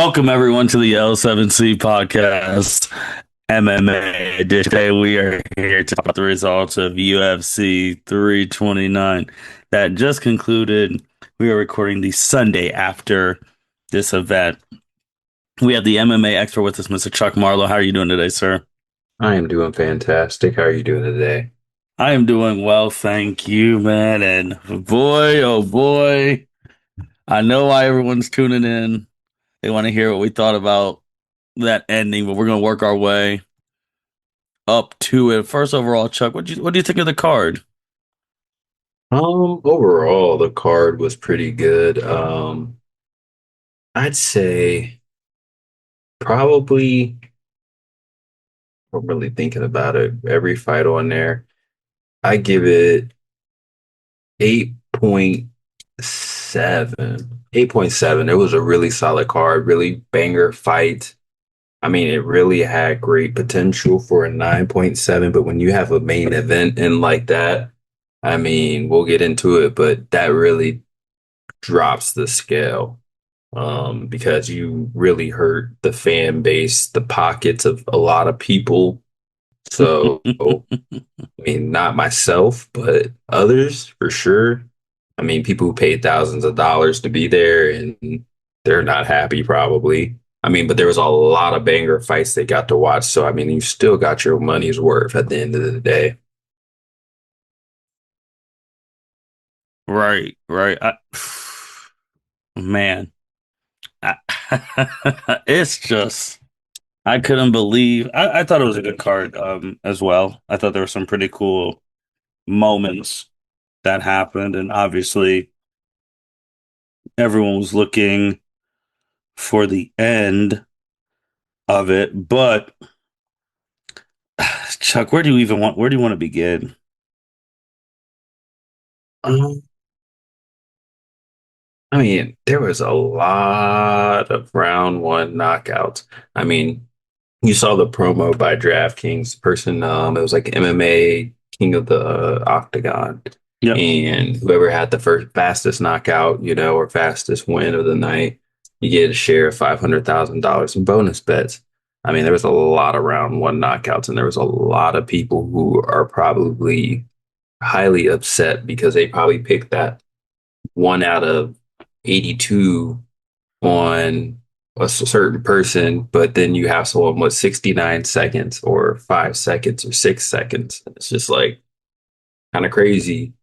Welcome everyone to the L7C podcast MMA edition. Today we are here to talk about the results of UFC 329 that just concluded. We are recording the Sunday after this event. We have the MMA expert with us, Mr. Chuck Marlowe. How are you doing today, sir? I am doing fantastic. How are you doing today? I am doing well, thank you, man. And boy, oh boy, I know why everyone's tuning in. They want to hear what we thought about that ending, but we're going to work our way up to it. First overall, Chuck, what do you think of the card? Overall, the card was pretty good. I'd say probably, I'm really thinking about it, every fight on there, I give it 8.7. 8.7. It was a really solid card, really banger fight. I mean, it really had great potential for a 9.7, but when you have a main event in like that, I mean, we'll get into it, but that really drops the scale because you really hurt the fan base, the pockets of a lot of people. So, I mean, not myself, but others for sure. I mean, people who paid thousands of dollars to be there and they're not happy probably. I mean, but there was a lot of banger fights they got to watch. So, I mean, you still got your money's worth at the end of the day. Right, right. Man, I, it's just I couldn't believe. I thought it was a good card as well. I thought there were some pretty cool moments that happened, and obviously everyone was looking for the end of it. But Chuck, where do you want to begin? Um, I mean, there was a lot of round one knockouts. I mean, you saw the promo by DraftKings person. It was like MMA King of the Octagon, Yep. and whoever had the first fastest knockout, or fastest win of the night, you get a share of $500,000 in bonus bets. I mean, there was a lot of round one knockouts, and there was a lot of people who are probably highly upset because they probably picked that one out of 82 on a certain person, but then you have someone with 69 seconds or 5 seconds or 6 seconds. It's just like kind of crazy.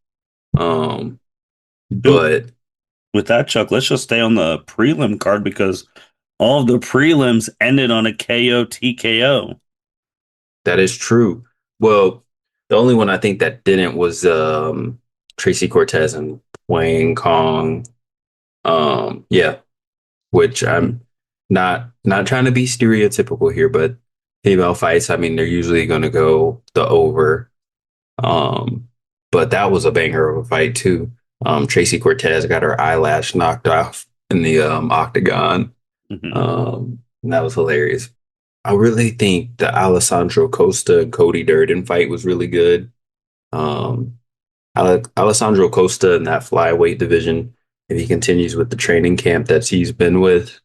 Um, Ooh, but with that, Chuck, let's just stay on the prelim card because all of the prelims ended on a KO TKO. that is true. Well, the only one I think that didn't was Tracy Cortez and Wayne Kong. Yeah, which I'm not trying to be stereotypical here, but female fights, I mean, they're usually going to go the over. Um, but that was a banger of a fight too. Tracy Cortez got her eyelash knocked off in the octagon. Mhm. And that was hilarious. I really think the Alessandro Costa and Cody Durden fight was really good. Um, Alessandro Costa in that flyweight division, if he continues with the training camp that he's been with,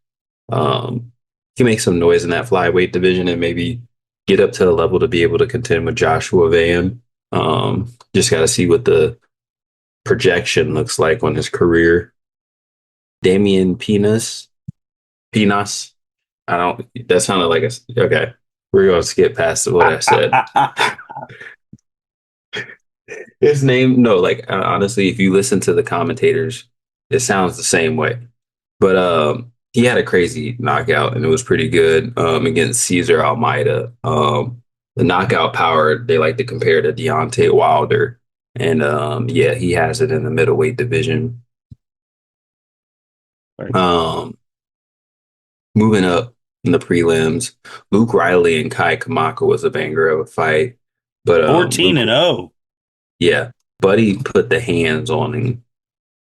he can make some noise in that flyweight division and maybe get up to the level to be able to contend with Joshua Van. Just got to see what the projection looks like on his career. Damian Pinas. I don't. That sounded like a. Okay, we're going to skip past what I said. His name, no, like honestly, if you listen to the commentators, it sounds the same way. But he had a crazy knockout, and it was pretty good against Caesar Almeida. The knockout power they like to compare to Deontay Wilder, and yeah, he has it in the middleweight division. Right. Um, Moving up in the prelims, Luke Riley and Kai Kamaka was a banger of a fight, but 14 Luke, and 0. yeah, Buddy put the hands on him.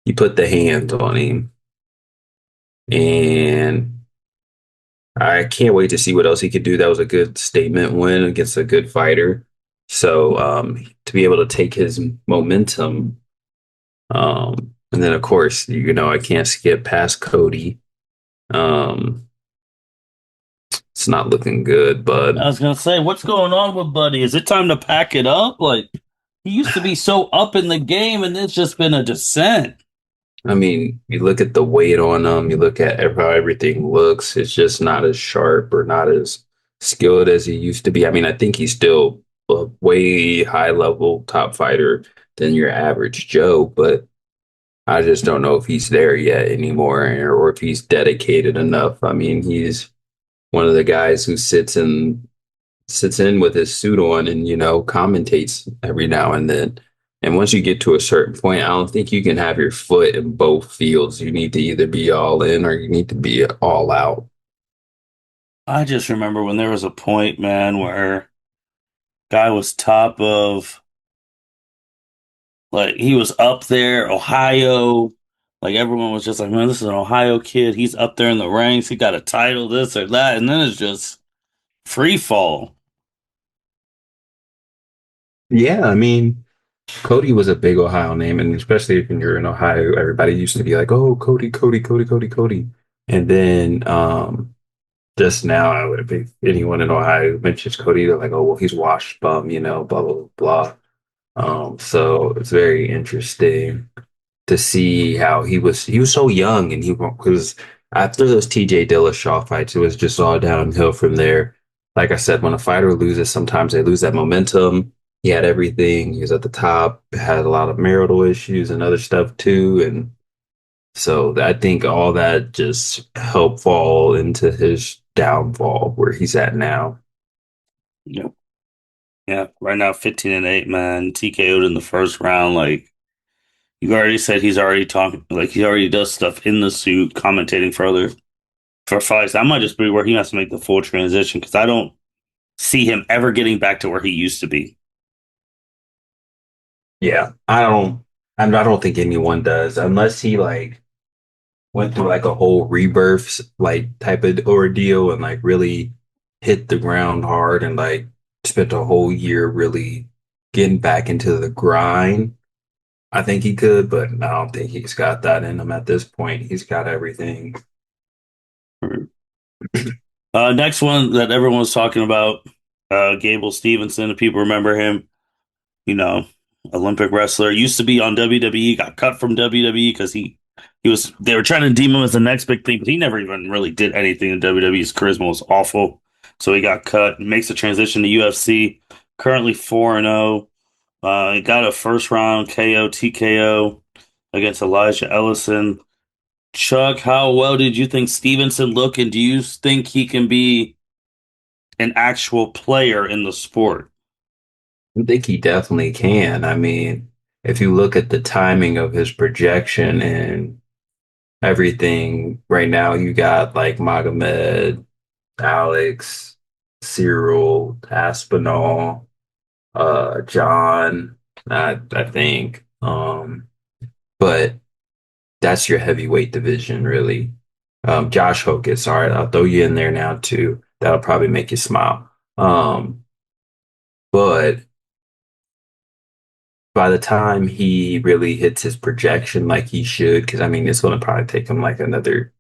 He put the hands on him, and I can't wait to see what else he could do. That was a good statement win against a good fighter. So to be able to take his momentum, and then of course, I can't skip past Cody. Um, It's not looking good, I but was gonna say, what's going on with Buddy? Is it time to pack it up? Like, he used to be so up in the game, and it's just been a descent. I mean, you look at the weight on them, you look at how everything looks, it's just not as sharp or not as skilled as he used to be. I mean, I think he's still a way high level top fighter than your average Joe, but I just don't know if he's there yet anymore or if he's dedicated enough. I mean, he's one of the guys who sits in with his suit on and, commentates every now and then. And once you get to a certain point, I don't think you can have your foot in both fields. You need to either be all in or you need to be all out. I just remember when there was a point, man, where guy was top of, like, he was up there, Ohio. Like, everyone was just like, man, this is an Ohio kid. He's up there in the ranks. He got a title, this or that. And then it's just free fall. Yeah, I mean, Cody was a big Ohio name, and especially when you're in Ohio, everybody used to be like, "Oh, Cody, Cody, Cody, Cody, Cody." And then just now, I would if anyone in Ohio who mentions Cody, they're like, "Oh, well, he's washed bum," blah blah blah. So it's very interesting to see how he was so young and he was after those TJ Dillashaw fights, it was just all downhill from there. Like I said, when a fighter loses, sometimes they lose that momentum. He had everything. He was at the top, had a lot of marital issues and other stuff too. And so I think all that just helped fall into his downfall where he's at now. Yeah. Yeah. Right now, 15-8, man. TKO'd in the first round. Like, you already said he's already talking, like, he already does stuff in the suit, commentating further for fights. That might just be where he has to make the full transition because I don't see him ever getting back to where he used to be. Yeah, I don't think anyone does unless he like went through like a whole rebirth like type of ordeal and like really hit the ground hard and like spent a whole year really getting back into the grind. I think he could, but I don't think he's got that in him at this point. He's got everything. Next one that everyone was talking about, Gable Stevenson. If people remember him, you know, Olympic wrestler, used to be on WWE, got cut from WWE because he was they were trying to deem him as the next big thing, but he never even really did anything in WWE. His charisma was awful, so he got cut. Makes the transition to UFC. Currently 4-0. He got a first round KO TKO against Elijah Ellison. Chuck, how well did you think Stevenson look, and do you think he can be an actual player in the sport? I think he definitely can. I mean, if you look at the timing of his projection and everything right now, you got like Magomed, Alex, Cyril, Aspinall, John, I think. But that's your heavyweight division, really. Josh Hoke, all right. I'll throw you in there now too. That'll probably make you smile. But by the time he really hits his projection like he should, because I mean, it's going to probably take him like another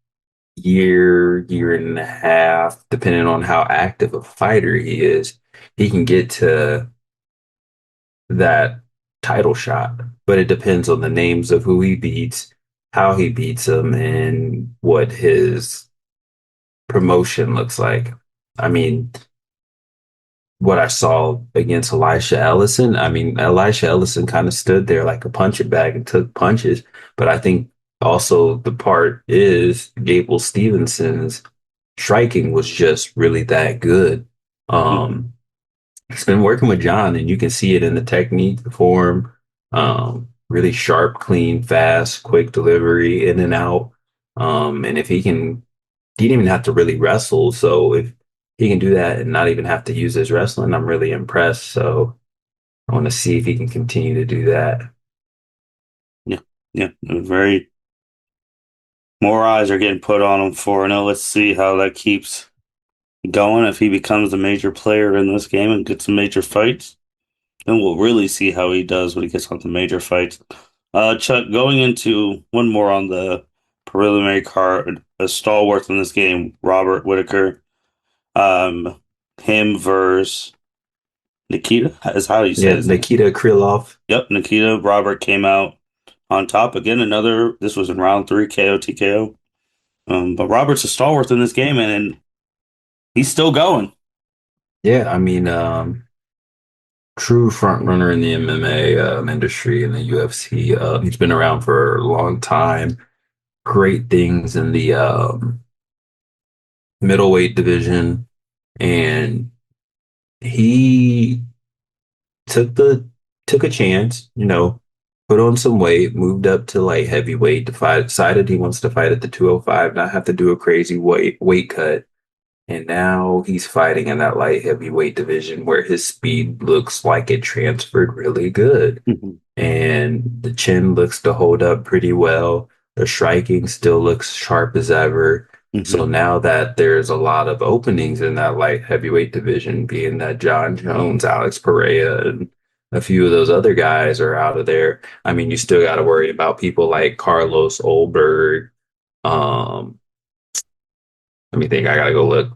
year, year and a half, depending on how active a fighter he is. He can get to that title shot, but it depends on the names of who he beats, how he beats them, and what his promotion looks like. I mean, what I saw against Elisha Ellison, I mean, Elisha Ellison kind of stood there like a punching bag and took punches, but I think also the part is Gable Stevenson's striking was just really that good. Mhm. Um, He's been working with John, and you can see it in the technique, the form, really sharp, clean, fast, quick delivery, in and out. And if he didn't even have to really wrestle. So if he can do that and not even have to use his wrestling, I'm really impressed. So I want to see if he can continue to do that. Yeah, yeah, very. More eyes are getting put on him for, and let's see how that keeps going. If he becomes a major player in this game and gets some major fights, then we'll really see how he does when he gets on the major fights. Chuck, going into one more on the preliminary card, a stalwart in this game, Robert Whitaker. Um, him versus Nikita is how you say Yeah, his name. Nikita Krylov. Yep, Nikita Robert came out on top again. Another. This was in round three, KO TKO. But Robert's a stalwart in this game, and he's still going. Yeah, I mean, true front runner in the MMA industry in the UFC. He's been around for a long time. Great things in the middleweight division, and he took the took a chance, put on some weight, moved up to like heavyweight, decided he wants to fight at the 205, not have to do a crazy weight cut. And now he's fighting in that light heavyweight division where his speed looks like it transferred really good. Mhm. And the chin looks to hold up pretty well. The striking still looks sharp as ever. So Mhm. now that there's a lot of openings in that light heavyweight division, being that John Jones, Alex Pereira, and a few of those other guys are out of there. I mean, you still got to worry about people like Carlos Olberg. Um, Let me think. I gotta go look.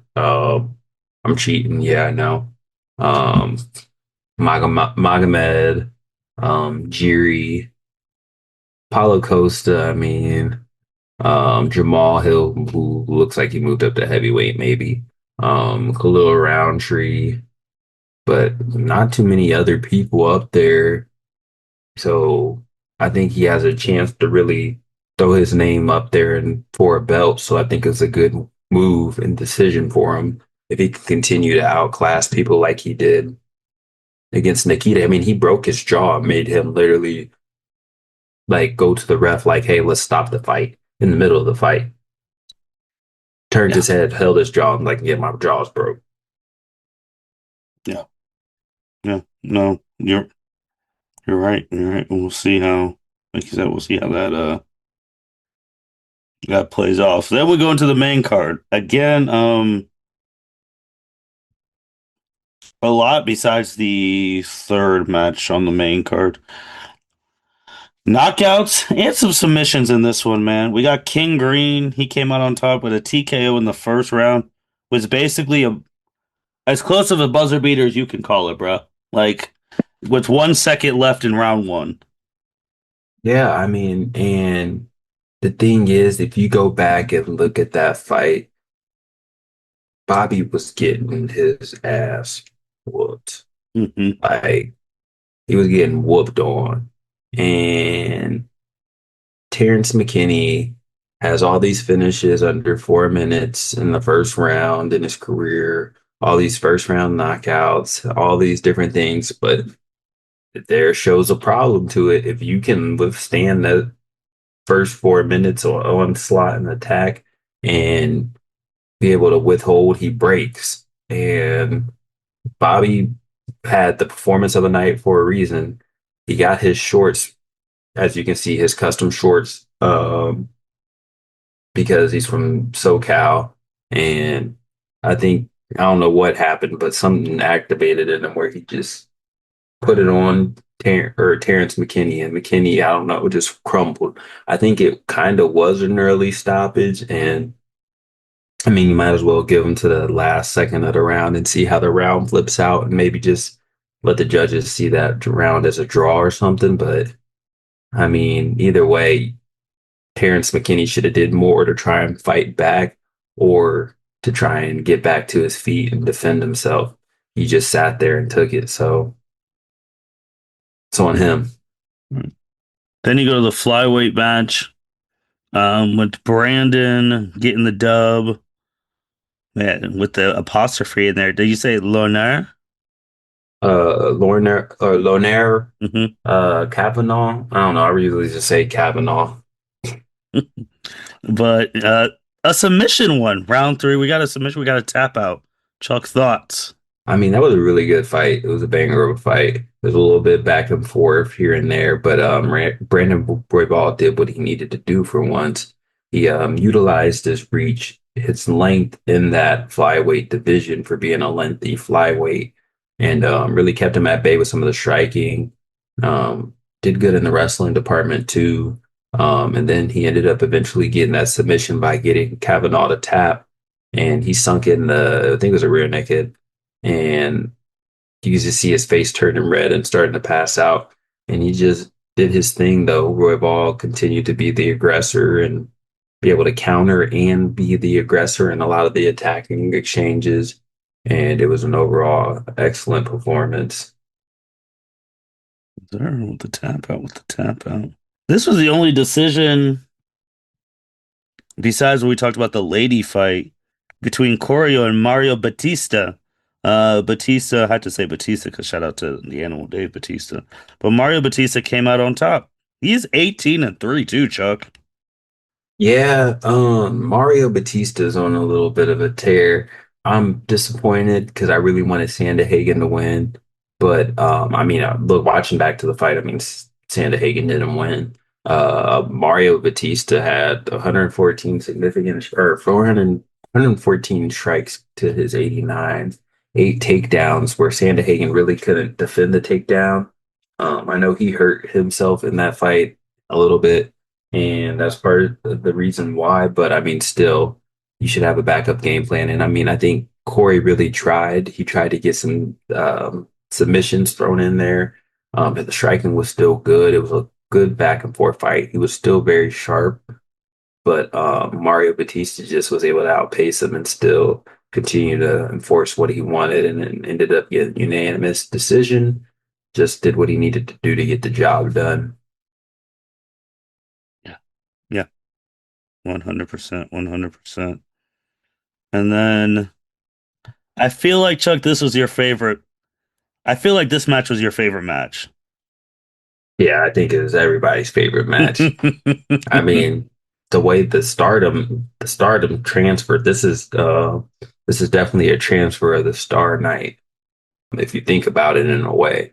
I'm cheating. Yeah, I know. Um, Magomed, Jiri, Paulo Costa. I mean, Jamal Hill, who looks like he moved up to heavyweight, maybe. Khalil Roundtree, but not too many other people up there. So I think he has a chance to really throw his name up there and for a belt. So I think it's a good move and decision for him if he can continue to outclass people like he did against Nikita. I mean, he broke his jaw, made him literally like go to the ref like, "Hey, let's stop the fight" in the middle of the fight. Turned Yeah, his head, held his jaw, and like, "Yeah, my jaw's broke." yeah, yeah. No, you're right. You're right. We'll see how, like you said, we'll see how that plays off. Then we go into the main card again. A lot besides the third match on the main card. Knockouts and some submissions in this one, man. We got King Green. He came out on top with a TKO in the first round. Was basically a as close of a buzzer beater as you can call it, bro. Like with 1 second left in round one. Yeah, I mean, and the thing is, if you go back and look at that fight, Bobby was getting his ass whooped. Hmm. Like he was getting whooped on. And Terrence McKinney has all these finishes under 4 minutes in the first round in his career, all these first round knockouts, all these different things. But there shows a problem to it. If you can withstand the first 4 minutes or onslaught and attack and be able to withhold, he breaks. And Bobby had the performance of the night for a reason. He got his shorts, as you can see, his custom shorts, because he's from SoCal. And I think, I don't know what happened, but something activated in him where he just put it on Terrence McKinney, and McKinney, I don't know, just crumbled. I think it kind of was an early stoppage, and I mean, you might as well give him to the last second of the round and see how the round flips out, and maybe just let the judges see that round as a draw or something. But I mean, either way, Terrence McKinney should have did more to try and fight back or to try and get back to his feet and defend himself. He just sat there and took it. So it's on him. Then you go to the flyweight match with Brandon getting the dub. Man, with the apostrophe in there. Did you say Loner? Lonair Hmm. Kavanaugh. I don't know. I usually just say Kavanaugh. But a submission one, round three. We got a submission. We got a tap out. Chuck thoughts. I mean, that was a really good fight. It was a banger of a fight. There's a little bit back and forth here and there, but Brandon Royval did what he needed to do for once. He utilized his reach, his length in that flyweight division for being a lengthy flyweight, and really kept him at bay with some of the striking. Did good in the wrestling department too. And then he ended up eventually getting that submission by getting Kavanaugh to tap. and he sunk in I think it was a rear naked, and you could just see his face turning red and starting to pass out. And he just did his thing though. Roybal continued to be the aggressor and be able to counter and be the aggressor in a lot of the attacking exchanges. And it was an overall excellent performance. There with the tap out with the tap out. This was the only decision besides when we talked about the lady fight between Corio and Mario Batista. Batista, I had to say Batista because shout out to the animal Dave Batista. But Mario Batista came out on top. He's 18-3 too, Chuck. Yeah, Mario Batista's on a little bit of a tear. I'm disappointed because I really wanted Sandahagen to win. But I mean, look, watching back to the fight, I mean, Sandahagen didn't win. Mario Batista had 114 significant or 114 strikes to his 89, 8 takedowns where Sandahagen really couldn't defend the takedown. I know he hurt himself in that fight a little bit and that's part of the reason why. But I mean, still, you should have a backup game plan. And I mean, I think Corey really tried. He tried to get some submissions thrown in there, but the striking was still good. It was a good back and forth fight. He was still very sharp, but Mario Batista just was able to outpace him and still continue to enforce what he wanted, and then ended up getting unanimous decision. Just did what he needed to do to get the job done. Yeah. Yeah. 100%. 100%. And then I feel like Chuck, this was your favorite. I feel like this match was your favorite match. Yeah, I think it was everybody's favorite match. I mean, the way the stardom transferred, this is definitely a transfer of the star night, if you think about it in a way,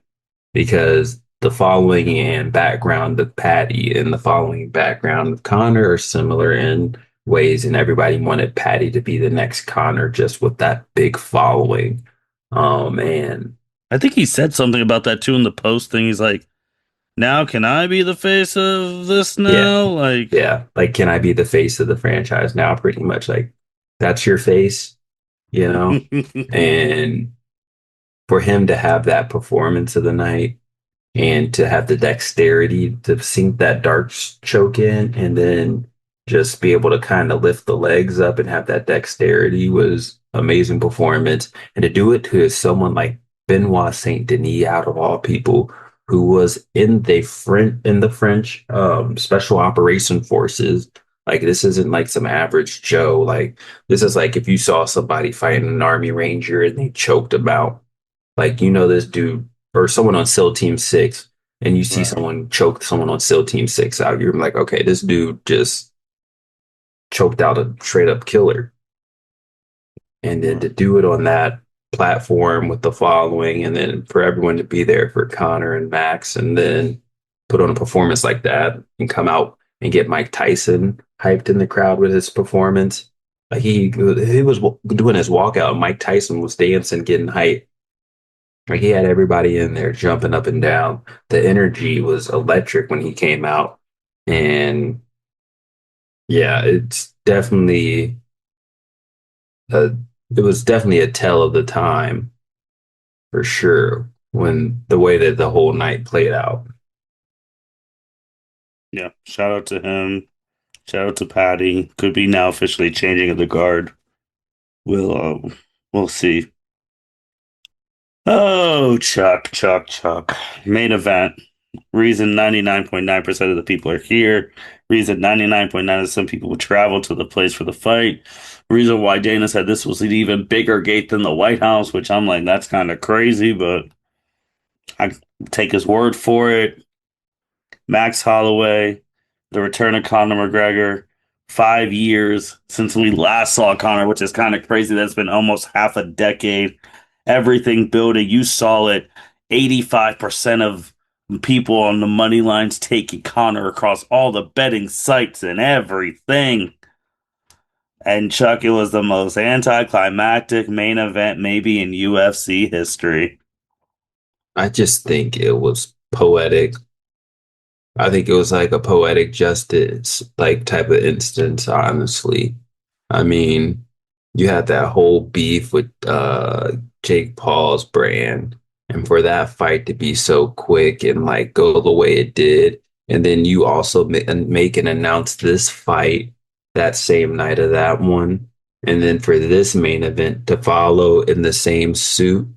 because the following and background of Patty and the following background of Connor are similar in ways, and everybody wanted Patty to be the next Connor just with that big following. Oh man. I think he said something about that too in the post thing. He's like, now can I be the face of this Yeah. now? Like, Yeah. Like, can I be the face of the franchise now? Pretty much like that's your face, you know? And for him to have that performance of the night and to have the dexterity to sink that dark choke in and then just be able to kind of lift the legs up and have that dexterity was amazing performance. And to do it to someone like Benoit Saint Denis out of all people who was in the French special operation forces. Like this isn't like some average Joe. Like this is like if you saw somebody fighting an army ranger and they choked him out. Like you know this dude or someone on SEAL Team 6 and you see right, someone choke someone on SEAL Team 6 out, you're like, okay, this dude just choked out a straight up killer. And then to right. do it on that platform with the following, and then for everyone to be there for Connor and Max, and then put on a performance like that and come out and get Mike Tyson hyped in the crowd with his performance. Like he was doing his walkout. Mike Tyson was dancing, getting hyped. Like he had everybody in there jumping up and down. The energy was electric when he came out. And yeah, a, it was definitely a tell of the time for sure when the way that the whole night played out. Yeah. Shout out to him. Shout out to Patty. Could be now officially changing of the guard. We'll see. Oh, Chuck, Chuck, Chuck. Main event. Reason 99.9% of the people are here. Reason 99.9 of some people would travel to the place for the fight. Reason why Dana said this was an even bigger gate than the White House, which I'm like, that's kind of crazy, but I take his word for it. Max Holloway, the return of Conor McGregor. 5 years since we last saw Conor, which is kind of crazy. That's been almost half a decade. Everything building. You saw it. 85% of people on the money lines taking Conor across all the betting sites and everything. And Chuck, it was the most anticlimactic main event maybe in UFC history. I just think it was poetic. I think it was like a poetic justice like type of instance, honestly. I mean, you had that whole beef with Jake Paul's brand, and for that fight to be so quick and like go the way it did, and then you also make and announce this fight that same night of that one, and then for this main event to follow in the same suit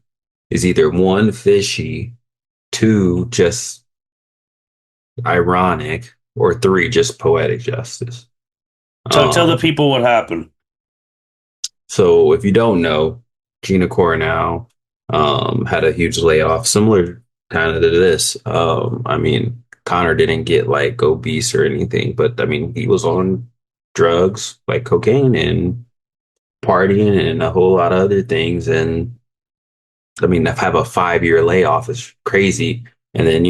is either one fishy, two just ironic, or three just poetic justice. Tell the Um, people what happened. So if you don't know, Gina Coronel had a huge layoff, similar kind of to this. I mean, Connor didn't get like obese or anything, but I mean, he was on drugs like cocaine and partying and a whole lot of other things. And I mean, to have a 5 year layoff is crazy. And then,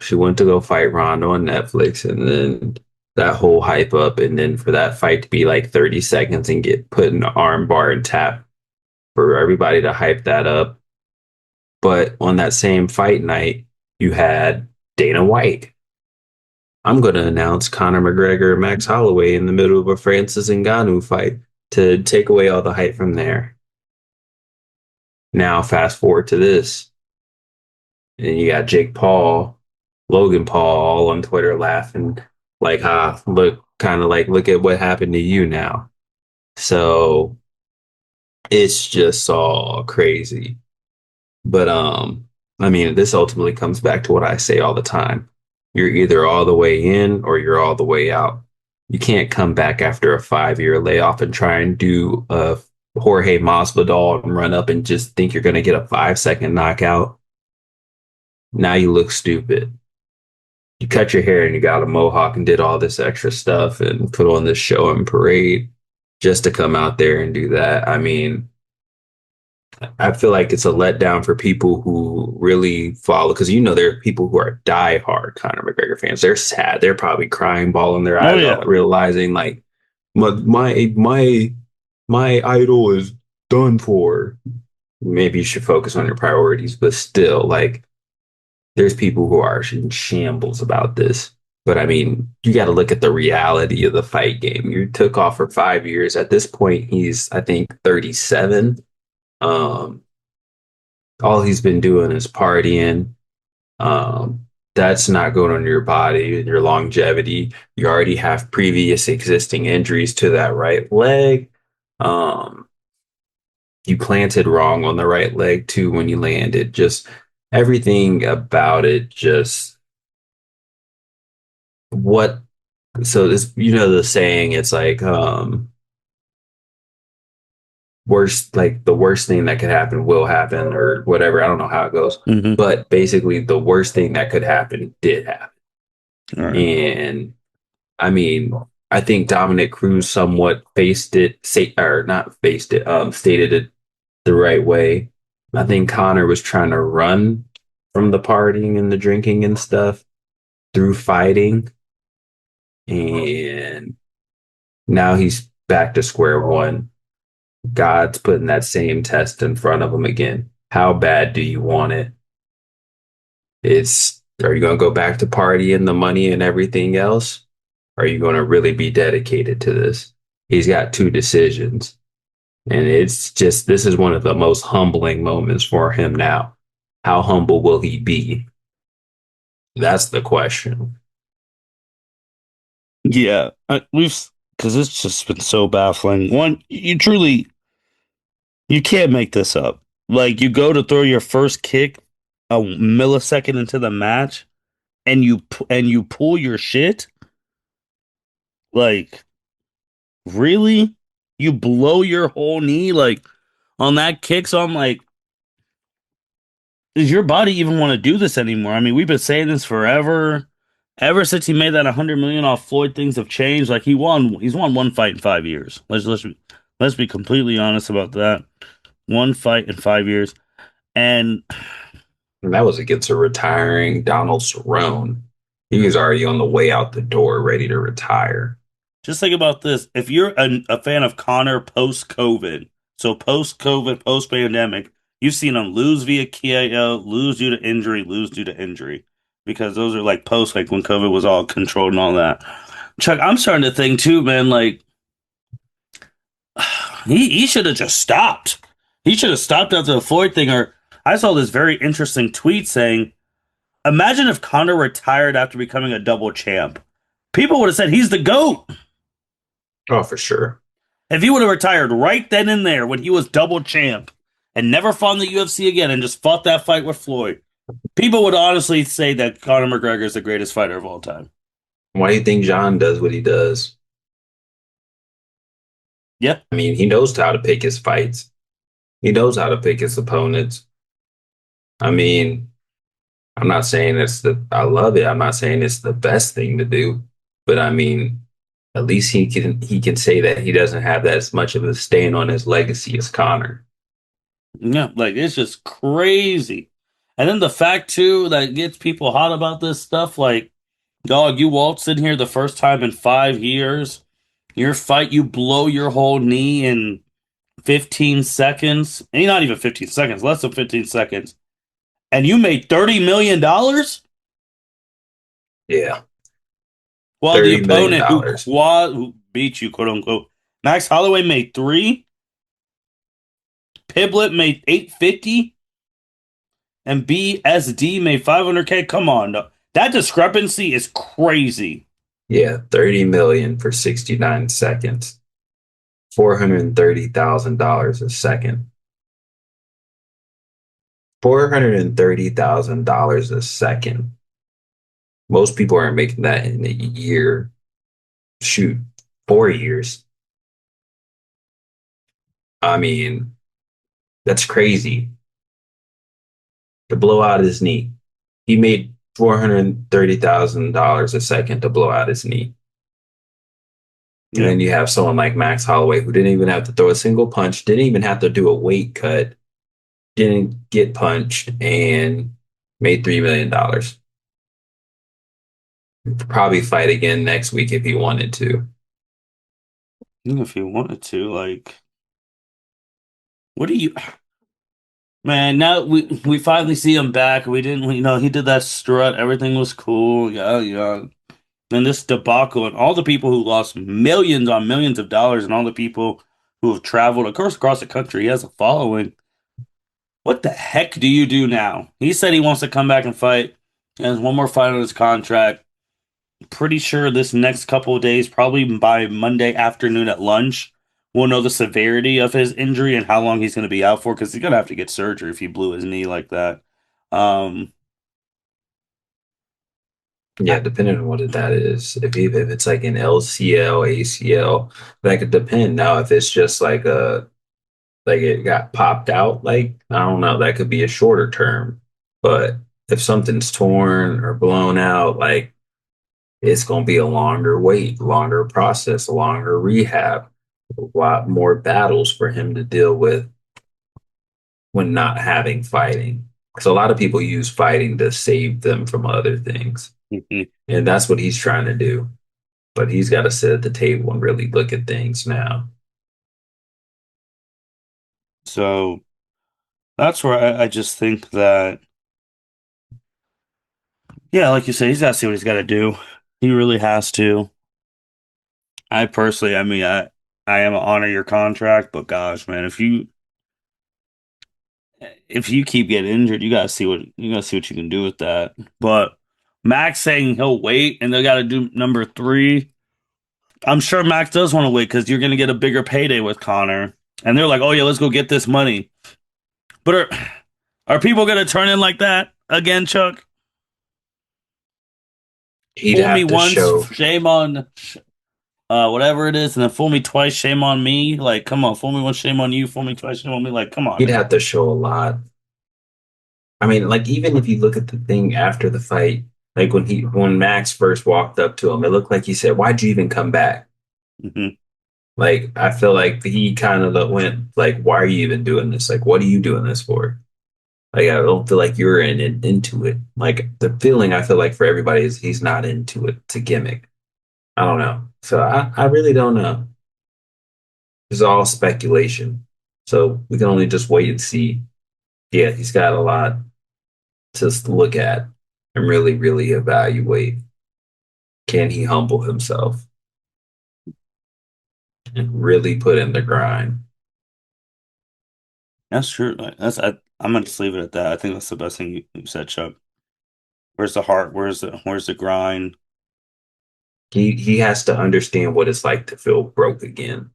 she went to go fight Ronda on Netflix and then that whole hype up. And then for that fight to be like 30 seconds and get put in the arm bar and tap for everybody to hype that up. But on that same fight night, you had Dana White. I'm going to announce Conor McGregor and Max Holloway in the middle of a Francis Ngannou fight to take away all the hype from there. Now, fast forward to this, and you got Jake Paul, Logan Paul, all on Twitter laughing like, look, kind of like, look at what happened to you now. So it's just all crazy. But I mean, this ultimately comes back to what I say all the time. You're either all the way in or you're all the way out. You can't come back after a 5 year layoff and try and do a Jorge Masvidal and run up and just think you're going to get a 5 second knockout. Now you look stupid. You cut your hair and you got a mohawk and did all this extra stuff and put on this show and parade just to come out there and do that. I mean, I feel like it's a letdown for people who really follow because there are people who are diehard Conor McGregor fans. They're sad. They're probably crying, bawling their Oh eyes yeah. out, realizing like my idol is done for. Maybe you should focus on your priorities, but still, like there's people who are in shambles about this. But I mean, you got to look at the reality of the fight game. You took off for 5 years. At this point, he's I think 37. Um, all he's been doing is partying. Um, that's not good on your body and your longevity. You already have previous existing injuries to that right leg. Um, you planted wrong on the right leg too when you landed. Just everything about it, just what. So this, the saying, it's like, worst like the worst thing that could happen will happen or whatever. I don't know how it goes. Hmm. But basically the worst thing that could happen did happen. All right. And I mean, I think Dominic Cruz somewhat faced it, say, or not faced it, stated it the right way. I think Connor was trying to run from the partying and the drinking and stuff through fighting. And now he's back to square one. God's putting that same test in front of him again. How bad do you want it? Are you going to go back to partying, the money and everything else? Are you going to really be dedicated to this? He's got two decisions. And it's just, this is one of the most humbling moments for him now. How humble will he be? That's the question. Yeah, we've because it's just been so baffling. One, you can't make this up. Like you go to throw your first kick a millisecond into the match, and you pull your shit. Like really, you blow your whole knee like on that kick. So I'm like, does your body even want to do this anymore? I mean, we've been saying this forever. Ever since he made that 100 million off Floyd, things have changed. Like he's won one fight in 5 years. Let's be completely honest about that. One fight in 5 years, and And that was against a retiring Donald Cerrone. He was already on the way out the door, ready to retire. just think about this: if you're a fan of Connor post COVID, so post COVID, post pandemic, you've seen him lose via KO, lose due to injury, lose due to injury, because those are like post like when COVID was all controlled and all that. Chuck, I'm starting to think too, man. Like He should have just stopped. He should have stopped after the Floyd thing. Or I saw this very interesting tweet saying, "Imagine if Conor retired after becoming a double champ. People would have said he's the GOAT. Oh, for sure. If he would have retired right then and there when he was double champ and never fought in the UFC again and just fought that fight with Floyd, people would honestly say that Conor McGregor is the greatest fighter of all time." Why do you think John does what he does? Yep. I mean, he knows how to pick his fights. He knows how to pick his opponents. I mean, I'm not saying I love it. I'm not saying it's the best thing to do, but I mean, at least he can say that he doesn't have that as much of a stain on his legacy as Connor. Yeah, like it's just crazy. And then the fact too that gets people hot about this stuff, like, dog, you waltz in here the first time in 5 years. Your fight, you blow your whole knee in 15 seconds. And not even 15 seconds, less than 15 seconds. And you made $30 million Yeah, while the $30 million. opponent who beat you, quote unquote. Max Holloway made three, Piblet made 850, and BSD made 500K. Come on, that discrepancy is crazy. Yeah, 30 million for 69 seconds. $430,000 a second. $430,000 a second. Most people aren't making that in a year. Shoot, 4 years. I mean, that's crazy. To blow out his knee. He made $430,000 a second to blow out his knee. And Yeah, then you have someone like Max Holloway who didn't even have to throw a single punch, didn't even have to do a weight cut, didn't get punched, and made $3 million. Probably fight again next week if he wanted to. if you wanted to, like, what do you, man? Now we finally see him back. We didn't, he did that strut. Everything was cool. Yeah, yeah. And this debacle, and all the people who lost millions on millions of dollars, and all the people who have traveled, of course, across the country. He has a following. What the heck do you do now? He said he wants to come back and fight. He has one more fight on his contract. Pretty sure this next couple of days, probably by Monday afternoon at lunch, we'll know the severity of his injury and how long he's going to be out for, because he's going to have to get surgery if he blew his knee like that. Um, Yeah, I- depending on what that is. If it's like an LCL, ACL, that could depend. Now, if it's just like it got popped out, like I don't know, that could be a shorter term. But if something's torn or blown out, like it's gonna be a longer wait, longer process, a longer rehab, a lot more battles for him to deal with when not having fighting. Because a lot of people use fighting to save them from other things. And that's what he's trying to do. But he's got to sit at the table and really look at things now. so that's where I just think that, yeah, like you said, he's got to see what he's got to do. He really has to. I personally, I mean, I am honor your contract, but gosh, man, if you keep getting injured, you gotta see what you can do with that. But Max saying he'll wait and they got to do number three. I'm sure Max does want to wait because you're gonna get a bigger payday with Connor, and they're like, oh yeah, let's go get this money. But are people gonna turn in like that again, Chuck? He'd Fool me have to once, show shame on whatever it is, and then fool me twice, shame on me. Like, come on, fool me once, shame on you. Fool me twice, shame on me. Like, come on he'd now. have to show a lot. I mean, like even if you look at the thing after the fight, like when Max first walked up to him, it looked like he said, "Why'd you even come back?" Hmm. Like I feel like he kind of went like, "Why are you even doing this? Like, what are you doing this for?" Like I don't feel like you're into it. Like the feeling I feel like for everybody is he's not into it. It's a gimmick. I don't know. So I really don't know. It's all speculation. So we can only just wait and see. Yeah, he's got a lot to look at and really, really evaluate. Can he humble himself and really put in the grind? That's true. I'm gonna just leave it at that. I think that's the best thing you said, Chuck. Where's the heart? Where's the grind? He has to understand what it's like to feel broke again.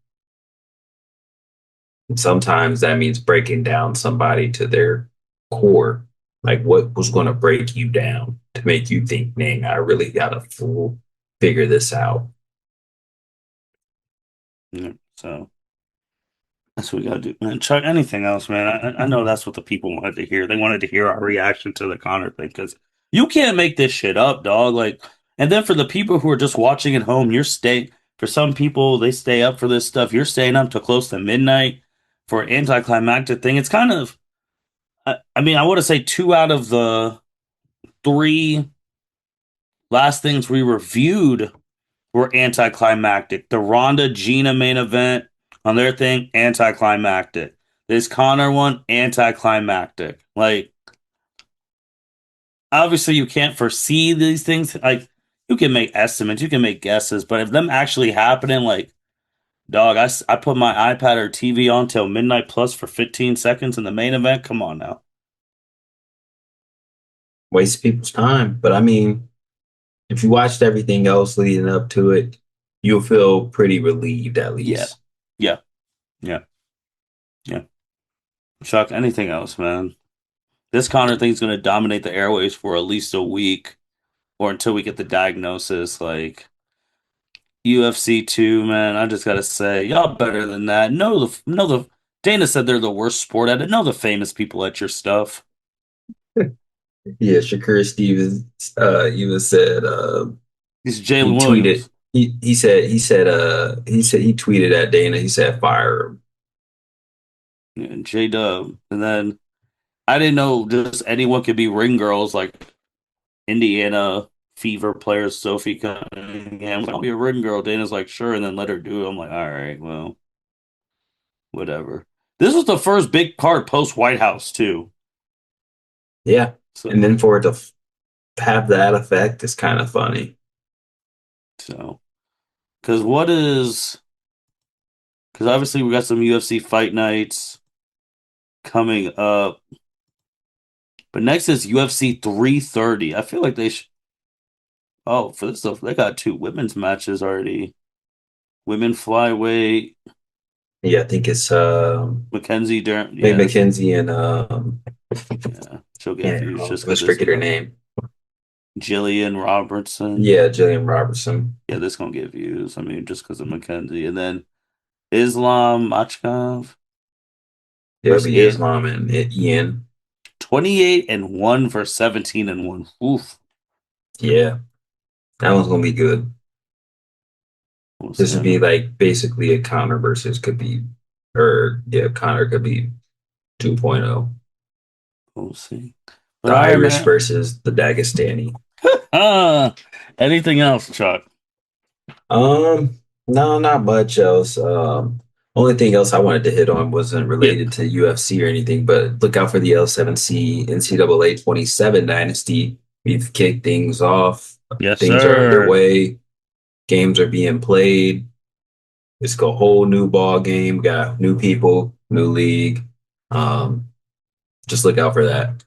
And sometimes that means breaking down somebody to their core. Like what was going to break you down to make you think, dang, I really gotta full figure this out. Yeah, so that's what we gotta do, man. Chuck, anything else, man? I know that's what the people wanted to hear. They wanted to hear our reaction to the Connor thing because you can't make this shit up, dog. Like, and then for the people who are just watching at home, you're staying. For some people, they stay up for this stuff. You're staying up till close to midnight for an anticlimactic thing. It's kind of, I mean, I want to say two out of the three last things we reviewed were anticlimactic. The Ronda Gina main event on their thing, anticlimactic. This Connor one, anticlimactic. Like, obviously, you can't foresee these things. Like, you can make estimates, you can make guesses, but if them actually happening, like, dog, I put my iPad or TV on till midnight plus for 15 seconds in the main event. Come on now. Waste people's time. But I mean, if you watched everything else leading up to it, you'll feel pretty relieved at Yeah, least. yeah, yeah, yeah. Chuck, anything else, man? This Connor thing's going to dominate the airways for at least a week or until we get the diagnosis. Like UFC 2, man, I just gotta say, y'all better than that. Know the Dana said they're the worst sport at it. Know the famous people at your stuff. Yeah, Shakur Stevens even said He's he Jalen tweeted Williams he said he tweeted at Dana, he said fire him. and J Dub, and then I didn't know just anyone could be ring girls like Indiana Fever player Sophie Cunningham. I'll be a ring girl. Dana's like, sure, and then let her do it. I'm like, all right, well, whatever. This was the first big card post White House too. Yeah. And So then for it to have that effect is kind of funny. so because what is because obviously we got some UFC fight nights coming up, but next is UFC 330. I feel like they should. Oh, for this stuff, they got two women's matches already. Women flyweight, Yeah, I think it's Mackenzie Dern. Meg Yeah, that's McKenzie and yeah. She'll get yeah, views I just because almost this forget is her a name. Jillian Robertson. Yeah, Jillian Robertson. Yeah, this gonna get views. I mean, just because of Mackenzie, and then Islam Machkov Yeah, it'll versus be Islam and Ian. 28 and 1 for 17 and 1. Oof. Yeah, that one's gonna be good. We'll see. This would be like basically a Connor versus could be, or yeah, Connor could be 2.0. We'll see. But The all right, Irish man. versus the Dagestani. Uh, anything else, Chuck? Um, no, not much else. Only thing else I wanted to hit on wasn't Yeah. related to UFC or anything, but look out for the L7C NCAA 27 Dynasty. We've kicked things off. Yes, Things are sir. underway. Games are being played. It's a whole new ball game. Got new people, new league. Um, just look out for that.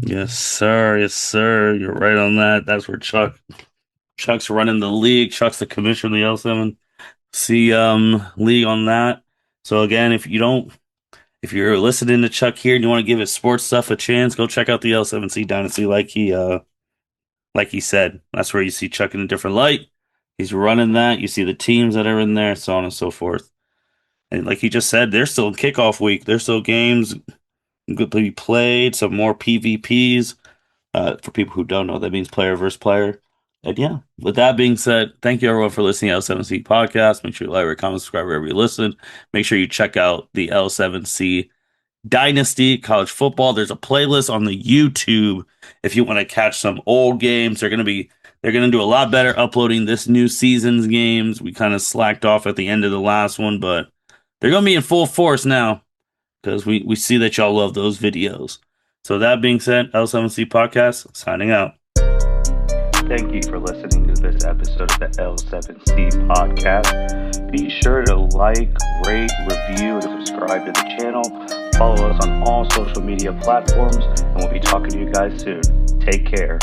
Yes, sir. Yes, sir. You're right on that. That's where Chuck's running the league. Chuck's the commissioner of the L7C league on that. So again, if you're listening to Chuck here and you want to give his sports stuff a chance, go check out the L7C Dynasty like he said. That's where you see Chuck in a different light. He's running that. You see the teams that are in there, so on and so forth. And like he just said, there's still kickoff week. There's still games good to be played. Some more PvPs. For people who don't know, that means player versus player. And yeah, with that being said, thank you everyone for listening to L7C podcast. Make sure you like, rate, comment, subscribe wherever you listen. Make sure you check out the L7C Dynasty College Football. There's a playlist on the YouTube if you want to catch some old games. They're gonna do a lot better uploading this new season's games. We kind of slacked off at the end of the last one, but they're gonna be in full force now because we see that y'all love those videos. So that being said, L7C Podcast signing out. Thank you for listening to this episode of the L7C podcast. Be sure to like, rate, review, and subscribe to the channel. Follow us on all social media platforms, and we'll be talking to you guys soon. Take care.